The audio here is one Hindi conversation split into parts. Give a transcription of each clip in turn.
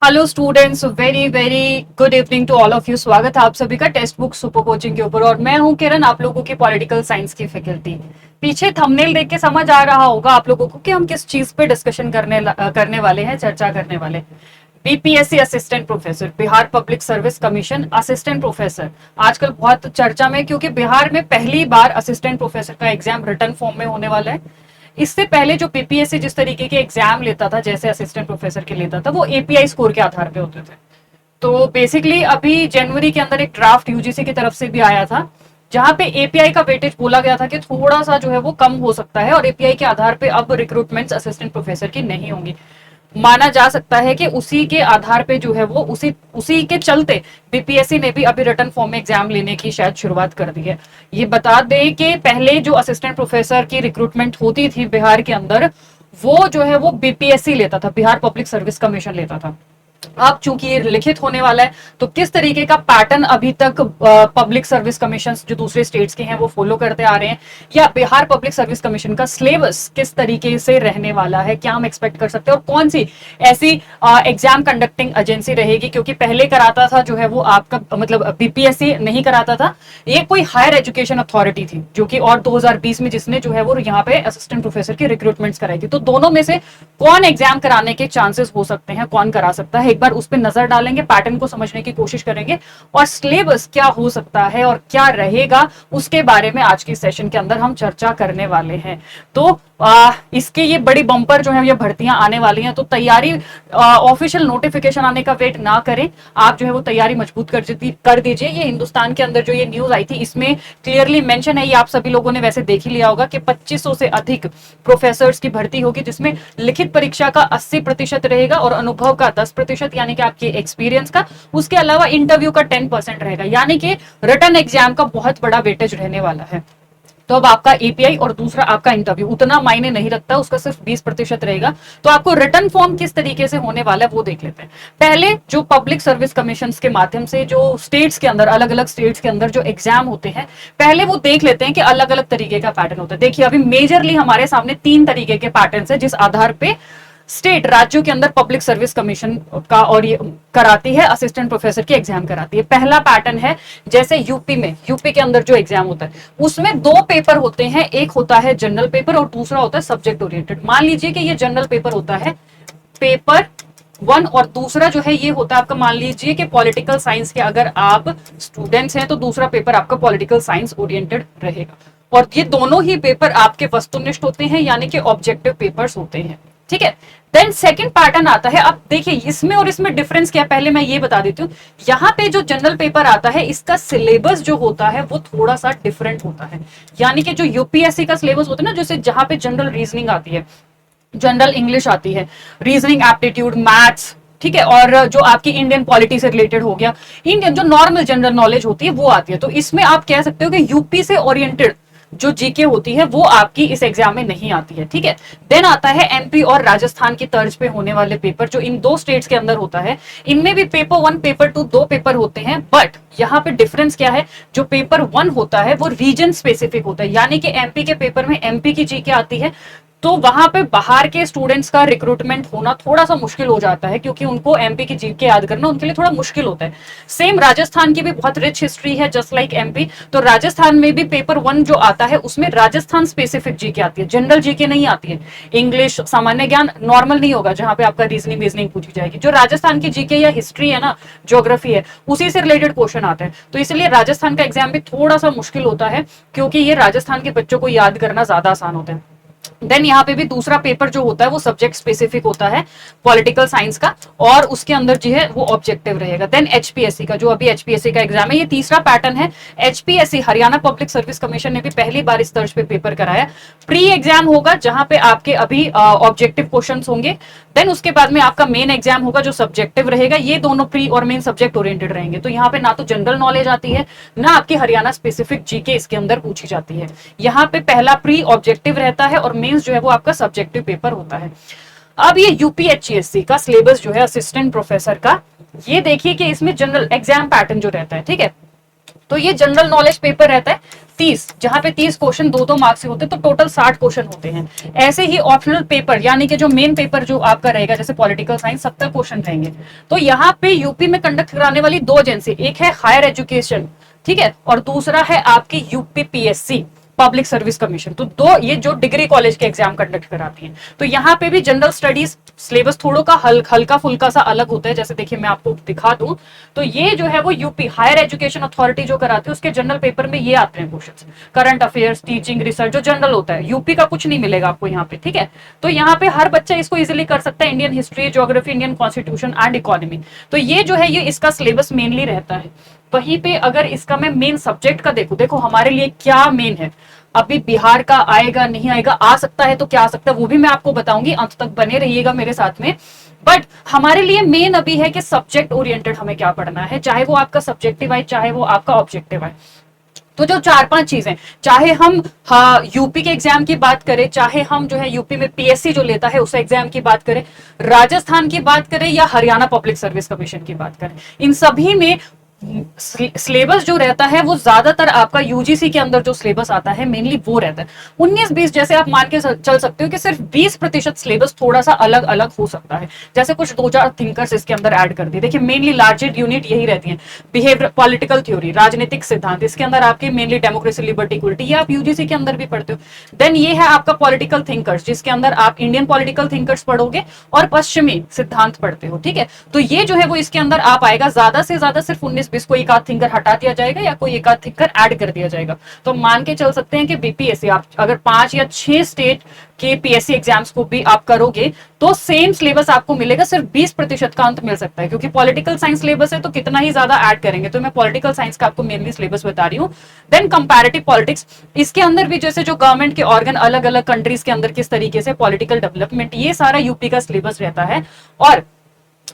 Hello students, very very good evening to all of you. स्वागत है आप सभी का टेक्स्ट बुक सुपर कोचिंग के ऊपर। और मैं हूं किरण, आप लोगों की पॉलिटिकल साइंस की फैकल्टी। पीछे थंबनेल देख के समझ आ रहा होगा आप लोगों को कि हम किस चीज पे डिस्कशन करने वाले हैं, चर्चा करने वाले। BPSC assistant professor, Bihar public service commission assistant professor आजकल बहुत चर्चा में, क्योंकि बिहार में पहली बार असिस्टेंट प्रोफेसर का एग्जाम रिटर्न फॉर्म में होने वाला है। इससे पहले जो बीपीएससी जिस तरीके के एग्जाम लेता था, जैसे असिस्टेंट प्रोफेसर के लेता था, वो एपीआई स्कोर के आधार पे होते थे। तो बेसिकली अभी जनवरी के अंदर एक ड्राफ्ट यूजीसी की तरफ से भी आया था, जहां पे एपीआई का वेटेज बोला गया था कि थोड़ा सा जो है वो कम हो सकता है, और एपीआई के आधार पे अब रिक्रूटमेंट्स असिस्टेंट प्रोफेसर की नहीं होंगी। माना जा सकता है कि उसी के आधार पे जो है वो उसी के चलते बीपीएससी ने भी अभी रिटर्न फॉर्म में एग्जाम लेने की शायद शुरुआत कर दी है। ये बता दें कि पहले जो असिस्टेंट प्रोफेसर की रिक्रूटमेंट होती थी बिहार के अंदर, वो जो है वो बीपीएससी लेता था, बिहार पब्लिक सर्विस कमीशन लेता था। अब चूंकि ये लिखित होने वाला है, तो किस तरीके का पैटर्न अभी तक पब्लिक सर्विस कमीशन जो दूसरे स्टेट्स के हैं वो फॉलो करते आ रहे हैं, या बिहार पब्लिक सर्विस कमीशन का सिलेबस किस तरीके से रहने वाला है, क्या हम एक्सपेक्ट कर सकते हैं, और कौन सी ऐसी एग्जाम कंडक्टिंग एजेंसी रहेगी। क्योंकि पहले कराता था जो है वो आपका मतलब बीपीएससी नहीं कराता था, ये कोई हायर एजुकेशन अथॉरिटी थी, जो कि और 2020 में जिसने जो है वो यहाँ पे असिस्टेंट प्रोफेसर की रिक्रूटमेंट्स कराई थी। तो दोनों में से कौन एग्जाम कराने के चांसेस हो सकते हैं, कौन करा सकता है, एक बार उस पर नजर डालेंगे, पैटर्न को समझने की कोशिश करेंगे, और सिलेबस क्या हो सकता है और क्या रहेगा उसके बारे में आज की सेशन के अंदर हम चर्चा करने वाले हैं। तो इसके ये बड़ी बम्पर जो है ये भर्तियां आने वाली हैं, तो तैयारी, ऑफिशियल नोटिफिकेशन आने का वेट ना करें, आप जो है वो तैयारी मजबूत कर दीजिए। ये हिंदुस्तान के अंदर जो ये न्यूज आई थी, इसमें क्लियरली मेंशन है, ये आप सभी लोगों ने वैसे देख ही लिया होगा, कि 2500 से अधिक प्रोफेसर्स की भर्ती होगी, जिसमें लिखित परीक्षा का 80% रहेगा और अनुभव का 10%, यानी कि आपके एक्सपीरियंस का। उसके अलावा इंटरव्यू का 10% रहेगा, यानी कि रिटर्न एग्जाम का बहुत बड़ा वेटेज रहने वाला है। तो अब आपका एपीआई और दूसरा आपका इंटरव्यू उतना मायने नहीं रखता, उसका सिर्फ 20% रहेगा। तो आपको रिटर्न फॉर्म किस तरीके से होने वाला है वो देख लेते हैं। पहले जो पब्लिक सर्विस कमीशन के माध्यम से जो स्टेट्स के अंदर, अलग अलग स्टेट्स के अंदर जो एग्जाम होते हैं, पहले वो देख लेते हैं कि अलग अलग तरीके का पैटर्न होता है। देखिए, अभी मेजरली हमारे सामने 3 तरीके के पैटर्न है, जिस आधार पे स्टेट राज्यों के अंदर पब्लिक सर्विस कमीशन का और ये कराती है, असिस्टेंट प्रोफेसर की एग्जाम कराती है। पहला पैटर्न है, जैसे यूपी के अंदर जो एग्जाम होता है उसमें 2 पेपर होते हैं, एक होता है जनरल पेपर और दूसरा होता है सब्जेक्ट ओरिएंटेड। मान लीजिए कि ये जनरल पेपर होता है, पेपर 1, और दूसरा जो है ये होता है आपका, मान लीजिए कि पॉलिटिकल साइंस के अगर आप स्टूडेंट्स हैं तो दूसरा पेपर आपका पॉलिटिकल साइंस ओरिएंटेड रहेगा। और ये दोनों ही पेपर आपके वस्तुनिष्ठ होते हैं, यानी कि ऑब्जेक्टिव पेपर्स होते हैं। ठीक है। देन सेकंड पैटर्न आता है। अब देखिए, इसमें और इसमें डिफरेंस क्या है, पहले मैं ये बता देती हूँ। यहाँ पे जो जनरल पेपर आता है, इसका सिलेबस जो होता है वो थोड़ा सा डिफरेंट होता है। यानी कि जो यूपीएससी का सिलेबस होता है ना, जैसे जहां पे जनरल रीजनिंग आती है, जनरल इंग्लिश आती है, रीजनिंग, एप्टीट्यूड, मैथ्स, ठीक है, और जो आपकी इंडियन पॉलिटी से रिलेटेड हो गया, इंडियन जो नॉर्मल जनरल नॉलेज होती है वो आती है। तो इसमें आप कह सकते हो कि यूपी से ओरिएंटेड जो जीके होती है वो आपकी इस एग्जाम में नहीं आती है। ठीक है। देन आता है एमपी और राजस्थान की तर्ज पे होने वाले पेपर, जो इन 2 स्टेट्स के अंदर होता है। इनमें भी पेपर 1, पेपर 2 2 पेपर होते हैं, बट यहाँ पे डिफरेंस क्या है, जो पेपर 1 होता है वो रीजन स्पेसिफिक होता है, यानी कि एमपी के पेपर में एमपी की जीके आती है। तो वहां पे बाहर के स्टूडेंट्स का रिक्रूटमेंट होना थोड़ा सा मुश्किल हो जाता है, क्योंकि उनको एमपी की जीके याद करना उनके लिए थोड़ा मुश्किल होता है। सेम राजस्थान की भी बहुत रिच हिस्ट्री है, जस्ट लाइक एमपी। तो राजस्थान में भी पेपर 1 जो आता है उसमें राजस्थान स्पेसिफिक जीके आती है, जनरल जीके नहीं आती है। इंग्लिश, सामान्य ज्ञान नॉर्मल नहीं होगा, जहां पे आपका रीजनिंग पूछी जाएगी। जो राजस्थान की जीके या हिस्ट्री है ना, ज्योग्राफी है, उसी से रिलेटेड क्वेश्चन आते हैं। तो इसलिए राजस्थान का एग्जाम भी थोड़ा सा मुश्किल होता है, क्योंकि ये राजस्थान के बच्चों को याद करना ज्यादा आसान होता है। देन यहाँ पे भी दूसरा पेपर जो होता है वो सब्जेक्ट स्पेसिफिक होता है, पॉलिटिकल साइंस का, और उसके अंदर जो है वो ऑब्जेक्टिव रहेगा। देन एचपीएससी का, जो अभी एचपीएससी का एग्जाम है, ये तीसरा पैटर्न है। HPSC, Haryana public service commission ने भी पहली बार इस तर्ज पे पेपर कराया। प्री एग्जाम होगा, जहां पे आपके अभी ऑब्जेक्टिव क्वेश्चन होंगे। देन उसके बाद में आपका मेन एग्जाम होगा जो सब्जेक्टिव रहेगा। ये दोनों प्री और मेन सब्जेक्ट ओरिएंटेड रहेंगे। तो यहाँ पे ना तो जनरल नॉलेज आती है, ना आपकी हरियाणा स्पेसिफिक जीके इसके अंदर पूछी जाती है। यहाँ पे पहला प्री ऑब्जेक्टिव रहता है और मेंस जो है वो आपका सब्जेक्टिव पेपर होता है। अब ये यूपीएचसीएससी का सिलेबस जो है असिस्टेंट प्रोफेसर का, ये देखिए कि इसमें जनरल एग्जाम पैटर्न जो रहता है, ठीक है, तो ये जनरल नॉलेज पेपर रहता है। 30, जहां पे 30 क्वेश्चन 2-2 मार्क्स से होते हैं, तो टोटल 60 क्वेश्चन होते हैं। ऐसे ही ऑप्शनल पेपर यानी कि जो मेन पेपर जो आपका रहेगा जैसे पॉलिटिकल साइंस 70 क्वेश्चन रहेंगे। तो यहाँ पे यूपी में कंडक्ट कराने वाली 2 एजेंसी, एक है हायर एजुकेशन, ठीक है, और दूसरा है आपकी यूपीपीएससी पब्लिक सर्विस कमीशन। तो दो ये जो डिग्री कॉलेज के एग्जाम कंडक्ट कराती हैं। तो यहाँ पे भी जनरल स्टडीज सिलेबस थोड़ा का हल्का फुल्का सा अलग होता है। जैसे देखिए मैं आपको दिखा दूं, तो ये जो है वो यूपी हायर एजुकेशन अथॉरिटी जो कराती है उसके जनरल पेपर में ये आते हैं question, current affairs, teaching, research, जो जनरल होता है। यूपी का कुछ नहीं मिलेगा आपको यहाँ पे, ठीक है। तो यहाँ पे हर बच्चा इसको इजिली कर सकता है, Indian history, geography, Indian constitution and economy. तो ये जो है ये इसका सिलेबस मेनली रहता है। वहीं पे अगर इसका मैं मेन सब्जेक्ट का देखो हमारे लिए क्या मेन है। अभी बिहार का आएगा नहीं आएगा, आ सकता है तो क्या आ सकता है वो भी मैं आपको बताऊंगी, अंत तक बने रहिएगा मेरे साथ में। बट हमारे लिए मेन अभी है कि सब्जेक्ट ओरिएंटेड हमें क्या पढ़ना है, चाहे वो आपका सब्जेक्टिव आए चाहे वो आपका ऑब्जेक्टिव आए। तो जो 4-5 चीजें, चाहे हम यूपी के एग्जाम की बात करें, चाहे हम जो है यूपी में पीएससी जो लेता है उस एग्जाम की बात करें, राजस्थान की बात करें या हरियाणा पब्लिक सर्विस कमीशन की बात करें, इन सभी में सिलेबस जो रहता है वो ज्यादातर आपका यूजीसी के अंदर जो सिलेबस आता है मेनली वो रहता है 19-20। जैसे आप मान के चल सकते हो कि सिर्फ 20% सिलेबस थोड़ा सा अलग अलग हो सकता है, जैसे कुछ 2-4 थिंकर्स इसके अंदर ऐड कर दिए। देखिए मेनली लार्जेस्ट यूनिट यही रहती है, बिहेवियर, पॉलिटिकल थ्योरी, राजनीतिक सिद्धांत, इसके अंदर आपके मेनली डेमोक्रेसी, लिबर्टी, इक्वलिटी, ये आप यूजीसी के अंदर भी पढ़ते हो। देन ये है आपका पॉलिटिकल थिंकर्स, जिसके अंदर आप इंडियन पॉलिटिकल थिंकर्स पढ़ोगे और पश्चिमी सिद्धांत पढ़ते हो, ठीक है। तो ये जो है वो इसके अंदर आप आएगा, ज्यादा से ज्यादा सिर्फ 19-20 को एक आध थिंकर हटा दिया जाएगा या कोई एक आध थिंकर ऐड कर दिया जाएगा। तो मान के चल सकते हैं कि बीपीएससी आप अगर 5 या 6 स्टेट के पीएससी एग्जाम्स को भी आप करोगे तो सेम सिलेबस आपको मिलेगा, सिर्फ 20% का अंत मिल सकता है, क्योंकि पॉलिटिकल साइंस सिलेबस है तो कितना ही ज्यादा ऐड करेंगे। तो मैं पॉलिटिकल साइंस का आपको मेनली सिलेबस बता रही हूँ। देन कंपैरेटिव पॉलिटिक्स, इसके अंदर भी जैसे जो गवर्नमेंट के ऑर्गन अलग अलग कंट्रीज के अंदर किस तरीके से पॉलिटिकल डेवलपमेंट, ये सारा यूपी का सिलेबस रहता है। और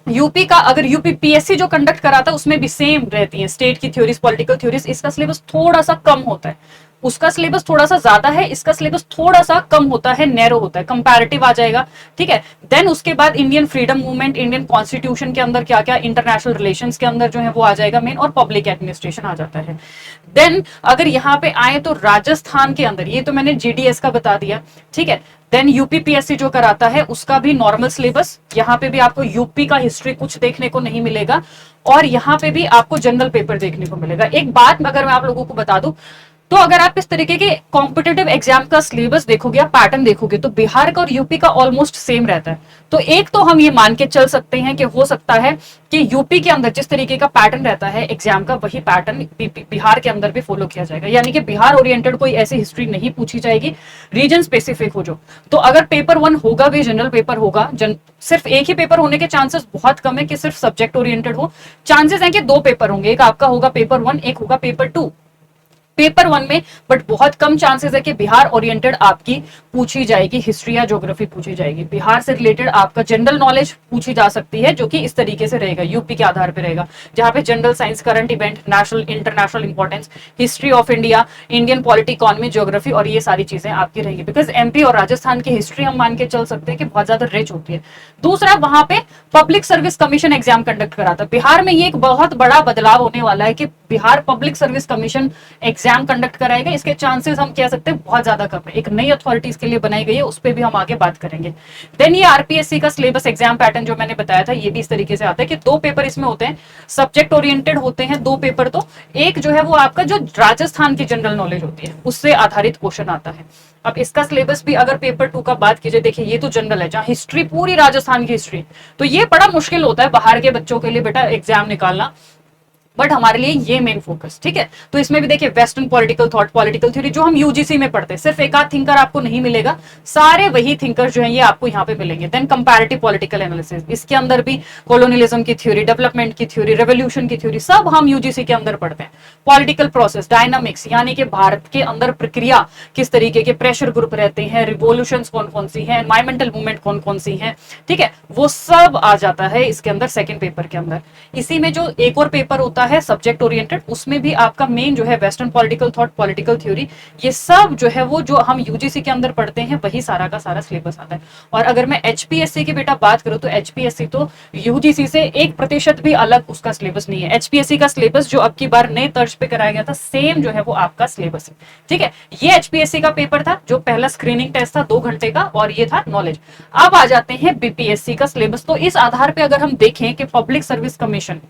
यूपी का अगर यूपी पीएससी जो कंडक्ट कराता है उसमें भी सेम रहती है स्टेट की थ्योरीज, पॉलिटिकल थ्योरीज। इसका सिलेबस थोड़ा सा कम होता है, उसका सिलेबस थोड़ा सा ज्यादा है, इसका सिलेबस थोड़ा सा कम होता है, नैरो होता है, कंपैरेटिव आ जाएगा, ठीक है। देन उसके बाद Indian freedom movement, Indian constitution के अंदर क्या क्या, इंटरनेशनल रिलेशंस के अंदर जो है वो आ जाएगा मेन, और पब्लिक एडमिनिस्ट्रेशन आ जाता है। देन अगर यहाँ पे आए तो राजस्थान के अंदर, ये तो मैंने जीडीएस का बता दिया, ठीक है। देन यूपीपीएससी जो कराता है उसका भी नॉर्मल सिलेबस, यहाँ पे भी आपको यूपी का हिस्ट्री कुछ देखने को नहीं मिलेगा, और यहाँ पे भी आपको जनरल पेपर देखने को मिलेगा। एक बात अगर मैं आप लोगों को बता दूं, तो अगर आप इस तरीके के कॉम्पिटेटिव एग्जाम का सिलेबस देखोगे या पैटर्न देखोगे तो बिहार का और यूपी का ऑलमोस्ट सेम रहता है। तो एक तो हम ये मान के चल सकते हैं कि हो सकता है कि यूपी के अंदर जिस तरीके का पैटर्न रहता है एग्जाम का, वही पैटर्न बिहार के अंदर भी फॉलो किया जाएगा, यानी कि बिहार ओरिएंटेड कोई ऐसी हिस्ट्री नहीं पूछी जाएगी, रीजन स्पेसिफिक हो जो। तो अगर पेपर 1 होगा भी जनरल पेपर होगा, सिर्फ एक ही पेपर होने के चांसेस बहुत कम है कि सिर्फ सब्जेक्ट ओरिएंटेड हो। चांसेस है कि 2 पेपर होंगे, एक आपका होगा पेपर 1, एक होगा पेपर 2। पेपर 1 में बट बहुत कम चांसेस है कि बिहार ओरिएंटेड आपकी पूछी जाएगी, हिस्ट्री या ज्योग्राफी पूछी जाएगी। बिहार से रिलेटेड आपका जनरल नॉलेज पूछी जा सकती है, जो कि इस तरीके से रहेगा, यूपी के आधार पर रहेगा, जहां पे general science, current event, national international importance, history of India, Indian polity, economy, geography, और ये सारी चीजें आपकी रहेंगी। बिकॉज एमपी और राजस्थान की हिस्ट्री हम मान के चल सकते हैं कि बहुत ज्यादा रिच होती है। दूसरा, वहां पे public service commission exam conduct कराता है। बिहार में ये एक बहुत बड़ा बदलाव होने वाला है कि Bihar public service commission exam conduct कराएगा। इसके चांसेस हम कह सकते हैं बहुत ज्यादा कम है। एक नई अथॉरिटी इसके लिए बनाई गई है, उस पर भी हम आगे बात करेंगे। देन ये आरपीएससी का सिलेबस एग्जाम पैटर्न जो मैंने बताया था, ये भी इस तरीके से आता है कि 2 पेपर इसमें होते हैं, सब्जेक्ट ओरिएंटेड होते हैं 2 पेपर। तो एक जो है वो आपका जो राजस्थान की जनरल नॉलेज होती है उससे आधारित क्वेश्चन आता है। अब इसका सिलेबस भी अगर पेपर 2 का बात कीजिए, देखिए ये तो जनरल है, जहां हिस्ट्री पूरी राजस्थान की हिस्ट्री, तो ये बड़ा मुश्किल होता है बाहर के बच्चों के लिए बेटा एग्जाम निकालना, बट हमारे लिए ये मेन फोकस, ठीक है। तो इसमें भी देखिए western political thought, political theory, जो हम यूजीसी में पढ़ते हैं, सिर्फ एक आध थिंकर आपको नहीं मिलेगा, सारे वही थिंकर जो है ये आपको यहाँ पे मिलेंगे। देन कंपैरेटिव पॉलिटिकल एनालिसिस, इसके अंदर भी कॉलोनियलिज्म की थ्योरी, डेवलपमेंट की थ्योरी, रेवोल्यूशन की थ्योरी, सब हम यूजीसी के अंदर पढ़ते हैं। पॉलिटिकल प्रोसेस, डायनामिक्स, यानी कि भारत के अंदर प्रक्रिया किस तरीके के, प्रेशर ग्रुप रहते हैं, रिवोल्यूशन कौन कौन सी है, एनवायरमेंटल मूवमेंट कौन कौन सी है, ठीक है, वो सब आ जाता है इसके अंदर सेकेंड पेपर के अंदर। इसी में जो एक और पेपर होता है सब्जेक्ट ओरिएंटेड, उसमें भी आपका मेन जो है western political thought, political theory, ये सब जो है वो जो हम यूजीसी के अंदर पढ़ते हैं वही सारा का सारा सिलेबस आता है। और अगर मैं एचपीएससी की बेटा बात करूं तो एचपीएससी तो यूजीसी से 1% भी अलग उसका सिलेबस नहीं है। एचपीएससी का सिलेबस जो अब की बार नए तर्ज पे कराया गया था, सेम जो है वो आपका सिलेबस है, ठीक है। ये एचपीएससी का पेपर था जो पहला स्क्रीनिंग टेस्ट था 2 घंटे का, और ये था नॉलेज। अब आ जाते हैं बीपीएससी का सिलेबस। तो इस आधार पे अगर हम देखें कि पब्लिक सर्विस कमीशन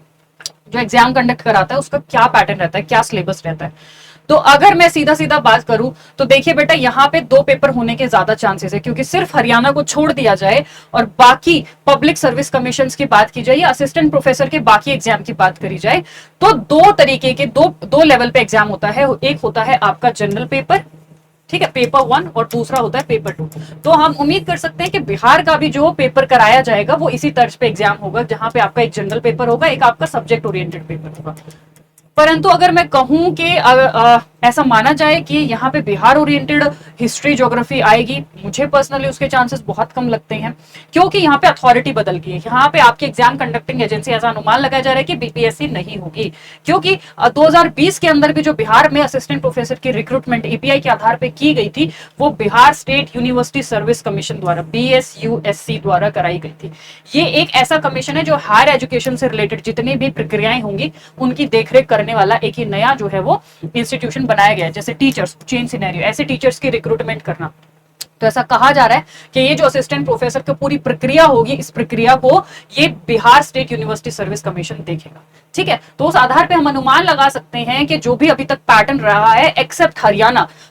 जो एग्जाम कंडक्ट कराता है उसका क्या पैटर्न रहता है, क्या सिलेबस रहता है, तो अगर मैं सीधा सीधा बात करूं तो देखिए बेटा, यहाँ पे 2 पेपर होने के ज्यादा चांसेस है, क्योंकि सिर्फ हरियाणा को छोड़ दिया जाए और बाकी पब्लिक सर्विस कमीशन की बात की जाए या असिस्टेंट प्रोफेसर के बाकी एग्जाम की बात करी जाए, तो 2 तरीके के दो लेवल पे एग्जाम होता है। एक होता है आपका जनरल पेपर, ठीक है, पेपर 1, और दूसरा होता है पेपर 2। तो हम उम्मीद कर सकते हैं कि बिहार का भी जो पेपर कराया जाएगा वो इसी तर्ज पे एग्जाम होगा, जहां पे आपका एक जनरल पेपर होगा, एक आपका सब्जेक्ट ओरिएंटेड पेपर होगा। परंतु अगर मैं कहूं कि ऐसा माना जाए कि यहाँ पे बिहार ओरिएंटेड हिस्ट्री ज्योग्राफी आएगी, मुझे पर्सनली उसके चांसेस बहुत कम लगते हैं, क्योंकि यहाँ पे अथॉरिटी बदल गई है। यहाँ पे आपकी एग्जाम कंडक्टिंग एजेंसी, ऐसा अनुमान लगाया जा रहा है कि बीपीएससी नहीं होगी, क्योंकि 2020 के अंदर भी जो बिहार में असिस्टेंट प्रोफेसर की रिक्रूटमेंट एपीआई के आधार पर की गई थी, वो Bihar state university service commission द्वारा, बीएसयूएससी द्वारा कराई गई थी। ये एक ऐसा कमीशन है जो हायर एजुकेशन से रिलेटेड जितनी भी प्रक्रियाएं होंगी उनकी देखरेख करने वाला एक ही नया जो है वो इंस्टीट्यूशन बनाया गया है। जैसे टीचर्स चेंज सिनेरियो, ऐसे टीचर्स की रिक्रूटमेंट करना, तो ऐसा कहा जा रहा है कि ये जो असिस्टेंट प्रोफेसर की पूरी प्रक्रिया होगी, इस प्रक्रिया को ये Bihar state university service commission देखेगा, ठीक है। तो उस आधार पे हम अनुमान लगा सकते हैं कि जो भी अभी तक पैटर्न रहा है, एक्सेप्ट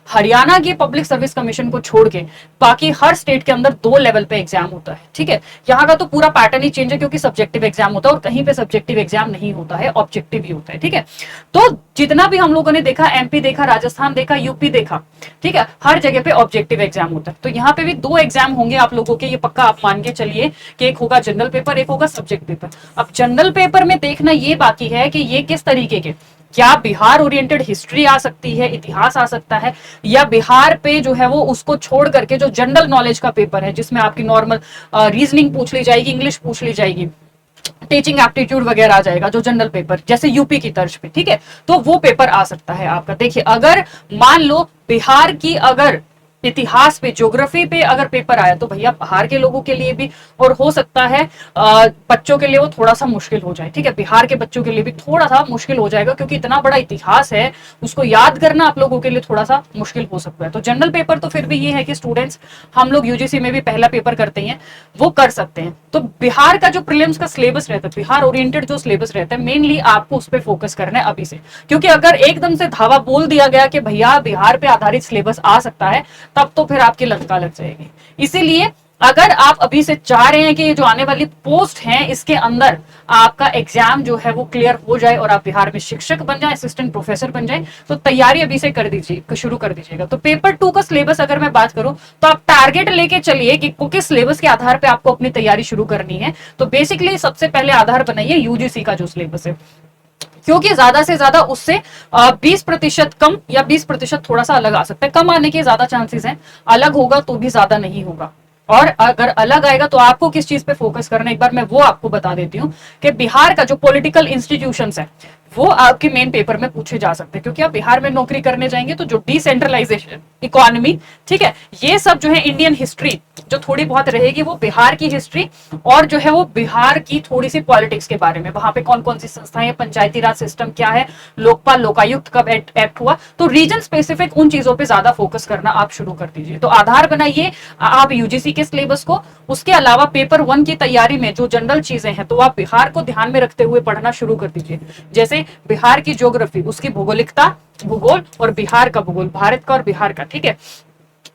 हरियाणा की पब्लिक सर्विस कमीशन को छोड़ के बाकी हर स्टेट के अंदर 2 लेवल पे एग्जाम होता है, ठीक है। यहाँ का तो पूरा पैटर्न ही चेंज है, क्योंकि सब्जेक्टिव एग्जाम होता है और कहीं पे सब्जेक्टिव एग्जाम नहीं होता है, ऑब्जेक्टिव ही होता है, ठीक है। तो जितना भी हम लोगों ने देखा, एमपी देखा, राजस्थान देखा, यूपी देखा, ठीक है, हर जगह पे ऑब्जेक्टिव एग्जाम होता है। तो यहाँ पे भी 2 एग्जाम होंगे आप लोगों के, ये पक्का आप मान के चलिए कि एक होगा जनरल पेपर, एक होगा सब्जेक्ट पेपर। अब जनरल पेपर में देखना ये बाकी है कि ये किस तरीके के, क्या बिहार ओरिएंटेड हिस्ट्री आ सकती है, इतिहास आ सकता है, या बिहार पे जो है वो उसको छोड़ करके जो जनरल नॉलेज का पेपर है, जिसमें आपकी नॉर्मल रीजनिंग पूछ ली जाएगी, इंग्लिश पूछ ली जाएगी, टीचिंग एप्टीट्यूड वगैरह आ जाएगा, जो जनरल पेपर जैसे यूपी की तर्ज पे, ठीक है। तो वो पेपर आ सकता है आपका। देखिए, अगर मान लो बिहार की अगर इतिहास पे, ज्योग्राफी पे अगर पेपर आया, तो भैया बिहार के लोगों के लिए भी, और हो सकता है बच्चों के लिए वो थोड़ा सा मुश्किल हो जाए, ठीक है। बिहार के बच्चों के लिए भी थोड़ा सा मुश्किल हो जाएगा, क्योंकि इतना बड़ा इतिहास है, उसको याद करना आप लोगों के लिए थोड़ा सा मुश्किल हो सकता है। तो जनरल पेपर तो फिर भी ये है कि स्टूडेंट्स, हम लोग यूजीसी में भी पहला पेपर करते हैं, वो कर सकते हैं। तो बिहार का जो प्रीलिम्स का सिलेबस रहता है, बिहार ओरिएंटेड जो सिलेबस रहता है, मेनली आपको उस पर फोकस करना है अभी से, क्योंकि अगर एकदम से धावा बोल दिया गया कि भैया बिहार पे आधारित सिलेबस आ सकता है, तब तो फिर आपकी लंका लग जाएगी। इसीलिए अगर आप अभी से चाह रहे हैं कि ये जो आने वाली पोस्ट हैं, इसके अंदर आपका एग्जाम जो है वो क्लियर हो जाए और आप बिहार में शिक्षक बन जाए, असिस्टेंट प्रोफेसर बन जाए, तो तैयारी अभी से कर दीजिए, शुरू कर दीजिएगा। तो पेपर 2 का सिलेबस अगर मैं बात करूं, तो आप टारगेट लेके चलिए कि किस सिलेबस के आधार पे आपको अपनी तैयारी शुरू करनी है। तो बेसिकली सबसे पहले आधार बनाइए यूजीसी का जो सिलेबस है, क्योंकि ज्यादा से ज्यादा उससे 20% कम या 20% थोड़ा सा अलग आ सकता है। कम आने के ज्यादा चांसेस हैं, अलग होगा तो भी ज्यादा नहीं होगा। और अगर अलग आएगा तो आपको किस चीज पे फोकस करना है, एक बार मैं वो आपको बता देती हूँ कि बिहार का जो पॉलिटिकल इंस्टीट्यूशंस है वो आपके मेन पेपर में पूछे जा सकते हैं, क्योंकि आप बिहार में नौकरी करने जाएंगे तो जो डिसेंट्रलाइजेशन, इकोनॉमी, ठीक है, ये सब जो है इंडियन हिस्ट्री जो थोड़ी बहुत रहेगी वो बिहार की हिस्ट्री, और जो है वो बिहार की थोड़ी सी पॉलिटिक्स के बारे में, वहां पे कौन कौन सी संस्थाएं, पंचायती राज सिस्टम क्या है, लोकपाल लोकायुक्त कब एक्ट हुआ, तो रीजन स्पेसिफिक उन चीजों पे ज्यादा फोकस करना आप शुरू कर दीजिए। तो आधार बनाइए आप यूजीसी के सिलेबस को। उसके अलावा पेपर 1 की तैयारी में जो जनरल चीजें हैं, तो आप बिहार को ध्यान में रखते हुए पढ़ना शुरू कर दीजिए। जैसे बिहार की ज्योग्राफी, उसकी भौगोलिकता, भूगोल, और बिहार का भूगोल, भारत का और बिहार का, ठीक है,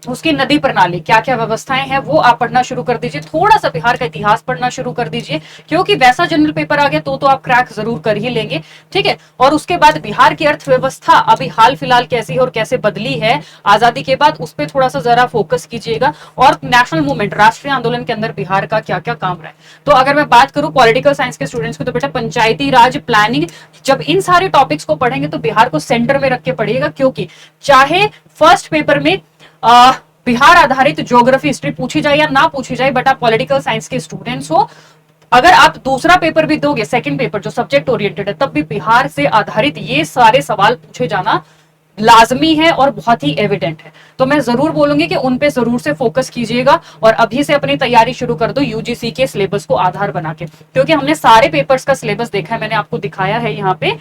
उसकी नदी प्रणाली, क्या क्या व्यवस्थाएं हैं, वो आप पढ़ना शुरू कर दीजिए। थोड़ा सा बिहार का इतिहास पढ़ना शुरू कर दीजिए, क्योंकि वैसा जनरल पेपर आ गया तो आप क्रैक जरूर कर ही लेंगे, ठीक है। और उसके बाद बिहार की अर्थव्यवस्था अभी हाल फिलहाल कैसी है और कैसे बदली है आजादी के बाद, उस पर थोड़ा सा जरा फोकस कीजिएगा। और नेशनल मूवमेंट, राष्ट्रीय आंदोलन के अंदर बिहार का क्या क्या काम रहा है। तो अगर मैं बात करूं पॉलिटिकल साइंस के स्टूडेंट्स को, तो बेटा पंचायती राज, प्लानिंग, जब इन सारे टॉपिक्स को पढ़ेंगे तो बिहार को सेंटर में रख के पढ़िएगा, क्योंकि चाहे फर्स्ट पेपर में बिहार आधारित ज्योग्राफी हिस्ट्री पूछी जाए या ना पूछी जाए, बट आप पॉलिटिकल साइंस के स्टूडेंट्स हो, अगर आप दूसरा पेपर भी दोगे, सेकंड पेपर जो सब्जेक्ट ओरिएंटेड है, तब भी बिहार से आधारित ये सारे सवाल पूछे जाना लाजमी है और बहुत ही एविडेंट है। तो मैं जरूर बोलूंगी कि उन पे जरूर से फोकस कीजिएगा और अभी से अपनी तैयारी शुरू कर दो यूजीसी के सिलेबस को आधार बना के, क्योंकि हमने सारे पेपर्स का सिलेबस देखा है, मैंने आपको दिखाया है यहाँ पे,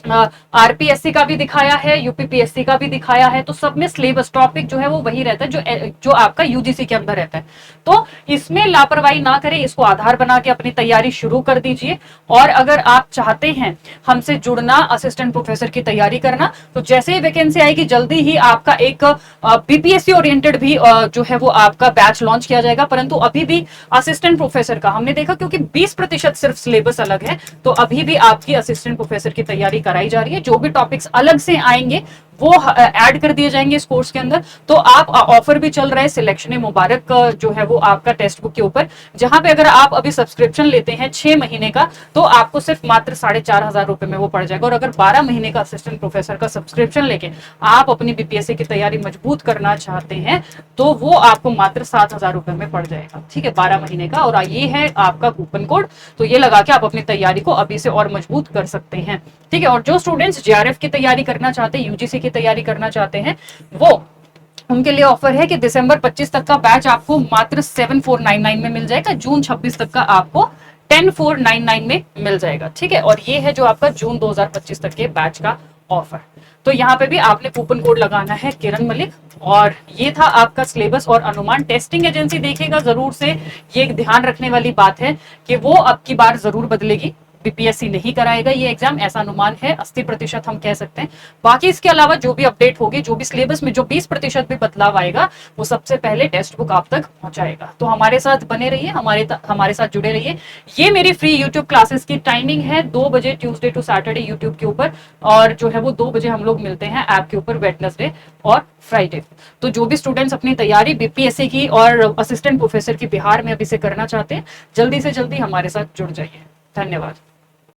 आरपीएससी का भी दिखाया है, यूपीपीएससी का भी दिखाया है। तो सब में सिलेबस टॉपिक जो है वो वही रहता है जो आपका यूजीसी के अंदर रहता है। तो इसमें लापरवाही ना करें, इसको आधार बना के अपनी तैयारी शुरू कर दीजिए। और अगर आप चाहते हैं हमसे जुड़ना, असिस्टेंट प्रोफेसर की तैयारी करना, तो जैसे ही वैकेंसी आएगी जल्दी ही आपका एक बीपीएससी ओरिएंटेड भी जो है वो आपका बैच लॉन्च किया जाएगा। परंतु अभी भी असिस्टेंट प्रोफेसर का हमने देखा, क्योंकि 20% सिर्फ सिलेबस अलग है, तो अभी भी आपकी असिस्टेंट प्रोफेसर की तैयारी कराई जा रही है। जो भी टॉपिक्स अलग से आएंगे वो ऐड कर दिए जाएंगे इस कोर्स के अंदर। तो आप ऑफर भी चल रहा है सिलेक्शन मुबारक जो है वो आपका टेक्स्ट बुक के ऊपर, जहां पे अगर आप अभी सब्सक्रिप्शन लेते हैं 6 महीने का, तो आपको सिर्फ मात्र 4,500 रुपए में वो पड़ जाएगा। और अगर 12 महीने का असिस्टेंट प्रोफेसर का सब्सक्रिप्शन लेके आप अपनी बीपीएससी की तैयारी मजबूत करना चाहते हैं, तो वो आपको मात्र 7,000 रुपए में पड़ जाएगा। ठीक है, 12 महीने का, और ये है आपका कूपन कोड। तो ये लगा के आप अपनी तैयारी को अभी से और मजबूत कर सकते हैं। ठीक है, और जो स्टूडेंट्स जेआरएफ की तैयारी करना चाहते हैं, यूजीसी की तैयारी करना चाहते हैं, वो उनके लिए ऑफर है कि दिसंबर 25 तक का बैच आपको मात्र 7,499 में मिल जाएगा, जून 26 तक का आपको 10,499 में मिल जाएगा। ठीक है, और ये है जो आपका जून 2025 तक के बैच का ऑफर। तो यहाँ पे भी आपने कूपन कोड लगाना है किरण मलिक। और ये था आपका सिलेबस और अनुमान। टेस्टिंग एजेंसी देखेगा जरूर से, ये एक ध्यान रखने वाली बात है कि वो अब की बार जरूर बदलेगी, बीपीएससी नहीं कराएगा ये एग्जाम, ऐसा अनुमान है, 80% हम कह सकते हैं। बाकी इसके अलावा जो भी अपडेट होगी, जो भी सिलेबस में जो 20% भी बदलाव आएगा, वो सबसे पहले टेक्स्ट बुक आप तक पहुंचाएगा। तो हमारे साथ बने रहिए, हमारे साथ जुड़े रहिए। ये मेरी फ्री यूट्यूब क्लासेस की टाइमिंग है, 2 बजे ट्यूसडे टू सैटरडे यूट्यूब के ऊपर, और जो है वो 2 बजे हम लोग मिलते हैं ऐप के ऊपर वेडनेसडे और फ्राइडे। तो जो भी स्टूडेंट्स अपनी तैयारी बीपीएससी की और असिस्टेंट प्रोफेसर की बिहार में अभी से करना चाहते हैं, जल्दी से जल्दी हमारे साथ जुड़ जाइए। धन्यवाद।